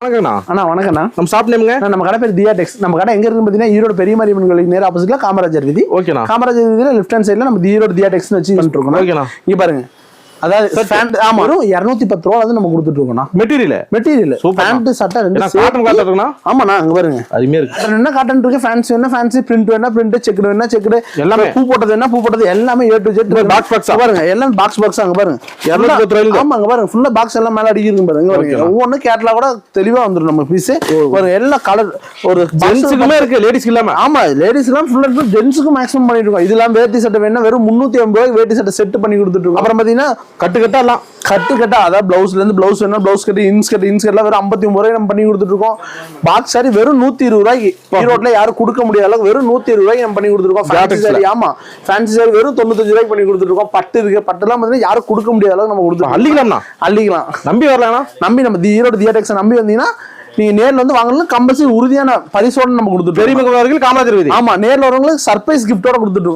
வணக்கண்ணா. அண்ணா வணக்கண்ணா. நம்ம ஷாப் நேமுங்க? நம்ம கடை பேர் தியா டெக்ஸ். நம்ம கடை எங்க இருக்குன்னு பார்த்தீங்கன்னா ஈரோடு பெரிய மாரியம்மன் கோயிலுக்கு நேர் ஆப்போசிட்ல காமராஜர் வீதி. ஓகேண்ணா. காமராஜர் வீதியில லெஃப்ட் ஹேண்ட் சைடுல நம்ம ஈரோடு தியா டெக்ஸ்னு வச்சு பண்ணிட்டு இருக்கோம். ஓகேண்ணா. இங்க பாருங்க, அதாவது ஆமா வெறும் 210 ரூபா வந்து நம்ம கொடுத்துட்டு இருக்கோம்ண்ணா. மெட்டீரியல் பேண்ட் சட்டை ரெண்டு காட்டன் கிளாத் இருக்குண்ணா. ஆமாண்ணா அங்க பாருங்க, அருமையா இருக்கு. காட்டன் என்ன காட்டன் இருக்கு, ஃபேன்சி என்ன ஃபேன்சி, பிரிண்ட் வேணா பிரிண்ட், செக் வேணா செக், எல்லாமே பூ போட்டது என்ன பூ போட்டது எல்லாமே A to Z box box பாருங்க. எல்லாம் பாக்ஸ் பாக்ஸ் அங்க பாருங்க. 210 ரூபாயில. ஆமா அங்க பாருங்க, ஃபுல்லா பாக்ஸ் எல்லாம் மேல அடிக்கிருக்கு பாருங்க. பாருங்க ஒவ்வொன்னு கேட்லாக் கூட தெளிவா வந்துரும் நம்ம பீஸ். பாருங்க எல்லா கலர் ஒரு ஜென்ஸ்க்குமே இருக்கு, லேடிஸ்க்கு இல்லாம. ஆமா லேடிஸ் எல்லாம் ஃபுல்லா இருக்கு, ஜென்ஸ்க்கு மேக்ஸிமம் பண்ணிட்டு இருக்கோம். இதெல்லாம் வேட்டி சட்டை வேணா வெறும் 350 ரூபாய்க்கு வேட்டி சட்டை செட் பண்ணி கொடுத்துட்டு இருக்கோம். அப்புறம் பாத்தீங்கன்னா கட்டு கட்டா எல்லாம் கட்டா அதாவது பிளவுஸ்ல இருந்து பிளவுஸ் வேணா பிளவுஸ் கட்டு, இன்ஸ்கர்ட்லாம் வெறும் 59 ரூபாய் நம்ம பண்ணி கொடுத்துட்டு இருக்கோம். பாக்ஸ் சாரி வெறும் 120 ரூபாய்க்கு ஈரோட்ல யாரும் கொடுக்க முடியாத அளவுக்கு வெறும் 120 ரூபாய்க்கு நம்ம பண்ணி கொடுத்துருக்கோம். ஃபேன்சி சாரி ஆமா ஃபேன்சி சாரி வெறும் 95 ரூபாய்க்கு பண்ணி கொடுத்துட்டு இருக்கோம். பட்டு இருக்கு, பட்டுலாம் பாத்தீங்கன்னா யாரும் கொடுக்க முடியாத அளவுக்கு நம்ம கொடுத்துருக்கோம். அள்ளிக்கலாம். நம்பி வரலாம், நம்பி நம்ம ஈரோடு தியா டெக்ஸ் நம்பி வந்தீங்கன்னா நீங்க நேர்ல வந்து வாங்கலாம். கம்பல்சரி உறுதியான பரிசோட நம்ம கொடுத்துட்டு பெரிய காமராஜர் வீதி. ஆமா நேர்ல வரவங்களுக்கு சர்ப்ரைஸ் கிஃப்டோட கொடுத்துட்டு